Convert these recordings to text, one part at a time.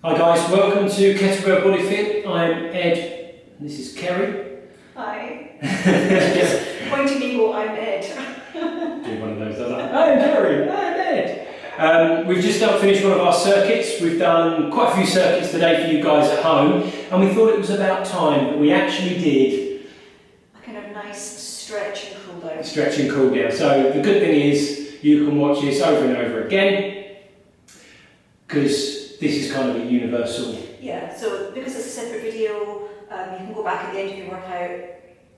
Hi guys, welcome to Kettlebell BodyFit. I'm Ed, and this is Kerry. Hi. Pointing eagle, I'm Ed. Do one of those, doesn't it? Hi Kerry, hi Ed. We've just finished one of our circuits. We've done quite a few circuits today for you guys at home, and we thought it was about time that we actually did a kind of nice stretch and cool down. Stretch and cool down. So the good thing is you can watch this over and over again, because this is kind of a universal. Yeah, so because it's a separate video, you can go back at the end of your workout,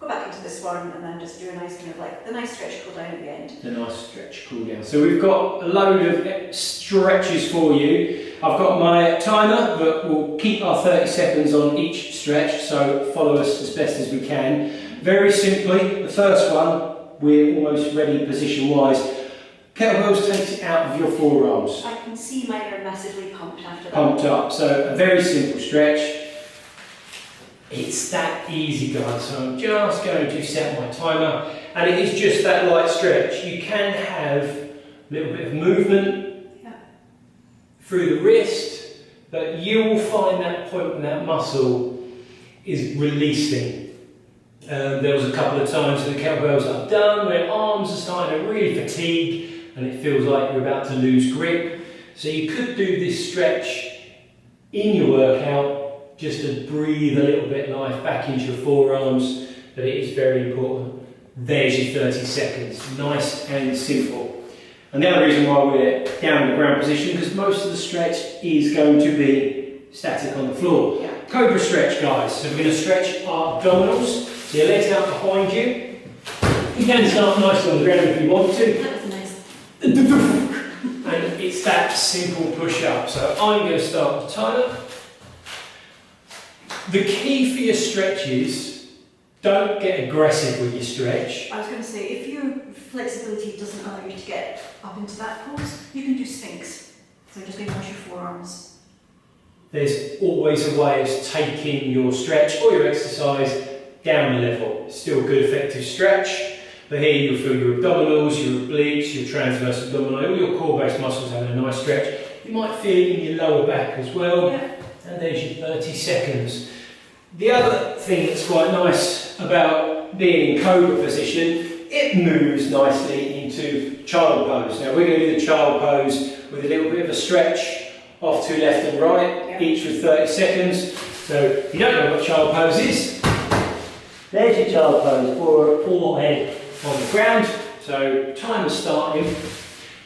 go back into this one, and then just do a nice kind of like the nice stretch cool down at the end. The nice stretch cool down. So we've got a load of stretches for you. I've got my timer, but we'll keep our 30 seconds on each stretch, so follow us as best as we can. Very simply, the first one, we're almost ready position-wise. Kettlebells takes it out of your forearms. I can see mine are massively pumped after that. Pumped up, so a very simple stretch. It's that easy, guys, so I'm just going to set my timer, and it is just that light stretch. You can have a little bit of movement through the wrist, but you will find that point when that muscle is releasing. There was a couple of times with the kettlebells that I've done where arms are starting to really fatigue and it feels like you're about to lose grip. So you could do this stretch in your workout just to breathe a little bit life back into your forearms, but it is very important. There's your 30 seconds, nice and simple. And the other reason why we're down in the ground position, because most of the stretch is going to be static on the floor. Yeah. Cobra stretch, guys. So we're going to stretch our abdominals. So your legs out behind you. You can start nicely on the ground if you want to. That was nice. And it's that simple push-up. So I'm going to start with the timer. The key for your stretches, don't get aggressive with your stretch. I was going to say, if your flexibility doesn't allow you to get up into that pose, you can do Sphinx. So just going to push your forearms. There's always a way of taking your stretch or your exercise down a level. It's still a good effective stretch, but here you'll feel your abdominals, your obliques, your transverse abdominal, all your core-based muscles having a nice stretch. You might feel it in your lower back as well. Yeah. And there's your 30 seconds. The other thing that's quite nice about being in Cobra position, it moves nicely into child pose. Now we're going to do the child pose with a little bit of a stretch off to left and right, each with 30 seconds. So if you don't know what child pose is, there's your child pose, forehead on the ground. So timer's starting.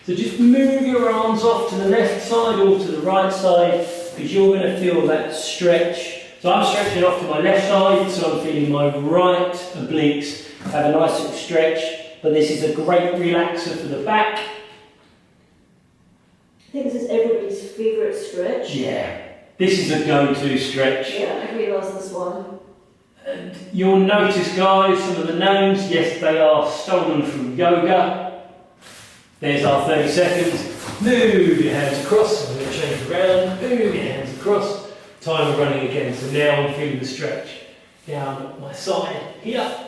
So just move your arms off to the left side or to the right side, because you're going to feel that stretch. So I'm stretching off to my left side, so I'm feeling my right obliques have a nice little stretch, but this is a great relaxer for the back. I think this is everybody's favourite stretch. Yeah, this is a go-to stretch. Yeah, everybody loves this one. And you'll notice, guys, some of the names, yes, they are stolen from yoga. There's our 30 seconds. Move your hands across. I'm going to change around. Move your hands across. Timer running again. So now I'm feeling the stretch down my side here.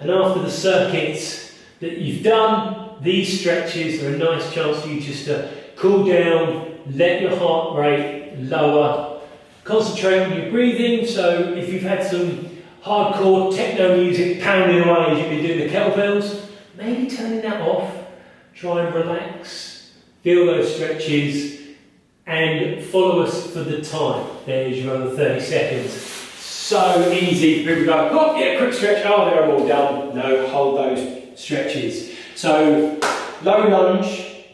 And after the circuits that you've done, these stretches are a nice chance for you just to cool down, let your heart rate lower, concentrate on your breathing. So if you've had some hardcore techno music pounding away as you've been doing the kettlebells, maybe turning that off, try and relax, feel those stretches, and follow us for the time. There's your other 30 seconds. So easy. People go, oh yeah, quick stretch, oh there, I'm all done. No, hold those stretches. So low lunge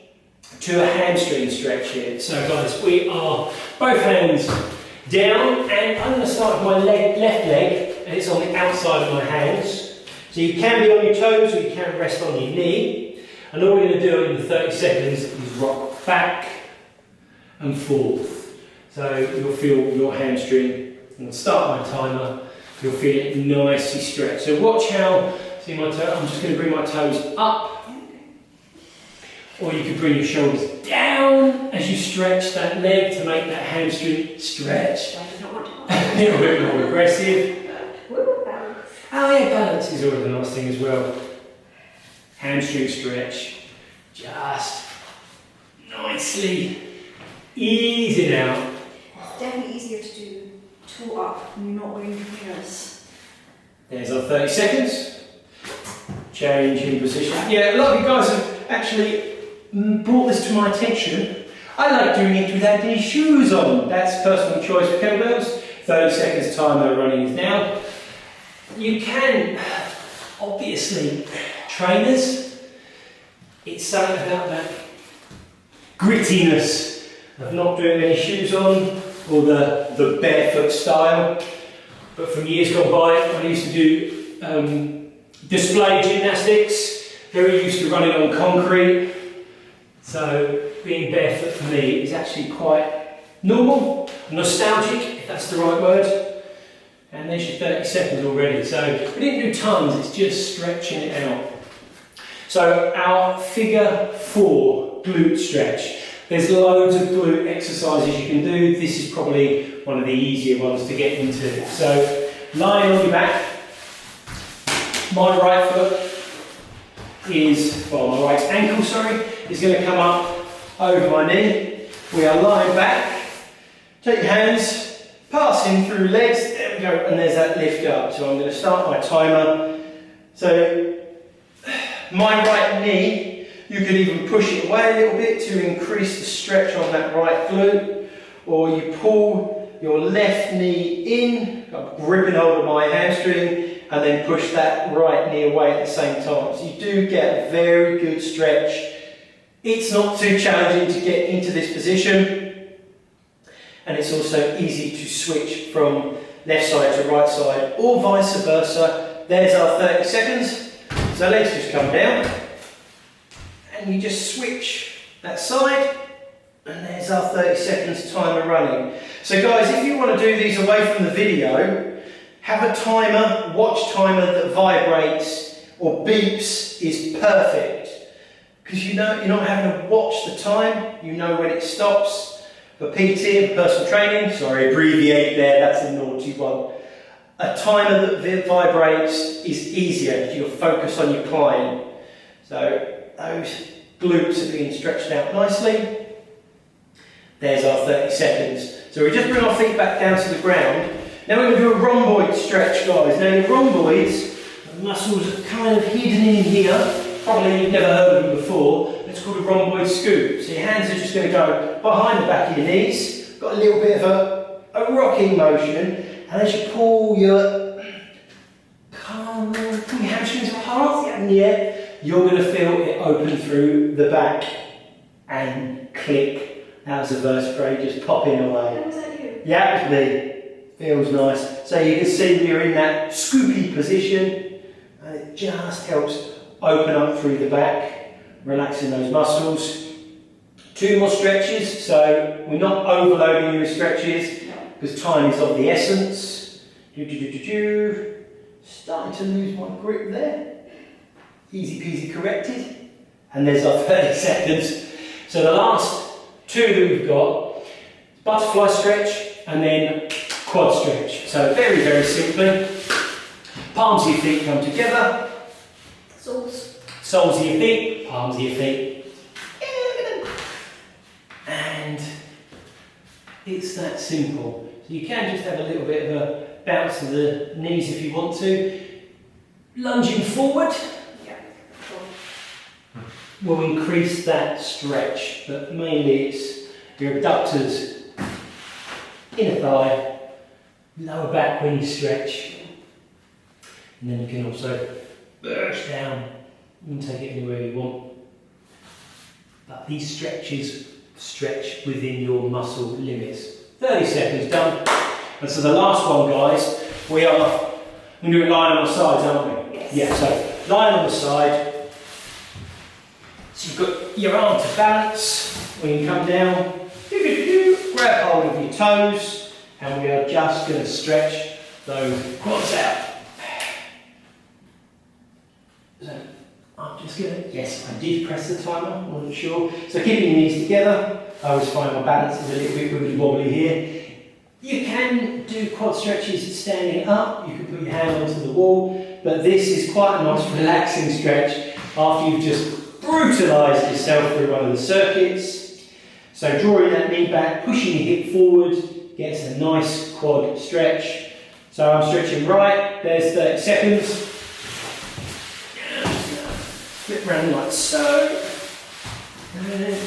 to a hamstring stretch here. So guys, we are both hands down, and I'm going to start with my left leg, and it's on the outside of my hands. So you can be on your toes or you can rest on your knee. And all we're going to do in the 30 seconds is rock back and forth. So you'll feel your hamstring. I'm going to start my timer. You'll feel it nicely stretched. So watch how, see my toe, I'm just going to bring my toes up. Or you could bring your shoulders down as you stretch that leg to make that hamstring stretch. A little bit more aggressive. Oh yeah, balance is always a nice thing as well. Hamstring stretch. Just nicely Ease it out. It's definitely easier to do toe up when you're not wearing trainers. There's our 30 seconds. Change in position. Yeah, a lot of you guys have actually brought this to my attention. I like doing it without any shoes on. That's personal choice for kettlebells. 30 seconds timer running is now. You can, obviously, trainers. It's something about that grittiness of not doing any shoes on, or the barefoot style. But from years gone by, I used to do display gymnastics, very used to running on concrete. So being barefoot for me is actually quite normal, nostalgic, if that's the right word. And there's your 30 seconds already. So we didn't do tons, it's just stretching it out. So our figure 4 glute stretch. There's loads of glute exercises you can do. This is probably one of the easier ones to get into. So lying on your back, my right foot is, well, my right ankle, sorry, is going to come up over my knee. We are lying back. Take your hands, passing through legs, there we go, and there's that lift up. So I'm going to start my timer. So my right knee, you could even push it away a little bit to increase the stretch on that right glute, or you pull your left knee in, gripping hold of my hamstring, and then push that right knee away at the same time. So you do get a very good stretch. It's not too challenging to get into this position, and it's also easy to switch from left side to right side, or vice versa. There's our 30 seconds. So let's just come down, and you just switch that side, and there's our 30 seconds timer running. So guys, if you want to do these away from the video, have a timer, watch timer that vibrates or beeps is perfect. Because you know you're not having to watch the time, you know when it stops. For PT and personal training, sorry, abbreviate there, that's a naughty one. A timer that vibrates is easier because you'll focus on your client. So those glutes are being stretched out nicely. There's our 30 seconds. So we just bring our feet back down to the ground. Now we're going to do a rhomboid stretch, guys. Now the rhomboids, the muscles are kind of hidden in here. Probably you've never heard of them before. It's called a rhomboid scoop. So your hands are just going to go behind the back of your knees. Got a little bit of a rocking motion. And as you pull your hamstrings apart, you're going to feel it open through the back and click. How's the vertebrae just popping away? Was that you? Yeah, it was me. Feels nice. So you can see you're in that scoopy position, and it just helps open up through the back, relaxing those muscles. 2 more stretches, so we're not overloading you with stretches because time is of the essence. Starting to lose my grip there. Easy peasy corrected. And there's our 30 seconds. So the last 2 that we've got, butterfly stretch and then quad stretch. So very, very simply, palms of your feet come together. Soles of your feet, palms of your feet. And it's that simple. So you can just have a little bit of a bounce of the knees if you want to. Lunging forward will increase that stretch, but mainly it's your abductors, inner thigh, lower back when you stretch. And then you can also burst down. You can take it anywhere you want. But these stretches stretch within your muscle limits. 30 seconds done. And so the last one, guys, we're going to do it lying on the sides, aren't we? Yes. Yeah, so lying on the side. So you've got your arm to balance. When you come down, grab hold of your toes, and we are just going to stretch those quads out. So I'm just going to, yes, I did press the timer, I wasn't sure. So keeping your knees together. I always find my balance is a little bit wibbly wobbly here. You can do quad stretches standing up, you can put your hand onto the wall, but this is quite a nice relaxing stretch after you've just brutalised yourself through one of the circuits. So drawing that knee back, pushing your hip forward, gets a nice quad stretch. So I'm stretching right, there's 30 seconds. Flip around like so. And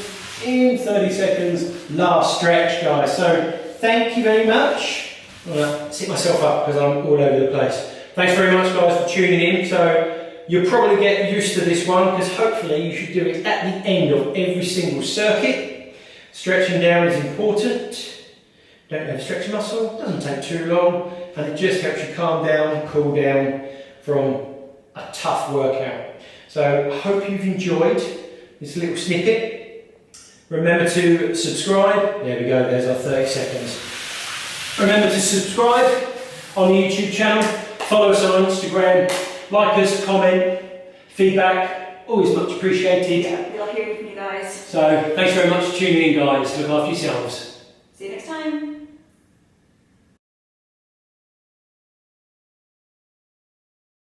in 30 seconds, last stretch, guys. So thank you very much. I'm gonna sit myself up because I'm all over the place. Thanks very much, guys, for tuning in. So you'll probably get used to this one because hopefully you should do it at the end of every single circuit. Stretching down is important. Don't overstretch your muscle, doesn't take too long, and it just helps you calm down, cool down from a tough workout. So I hope you've enjoyed this little snippet. Remember to subscribe. There we go, there's our 30 seconds. Remember to subscribe on the YouTube channel. Follow us on Instagram. Like us, comment, feedback, always much appreciated. Yeah, we love hearing from you guys. So thanks very much for tuning in, guys. Look after yourselves.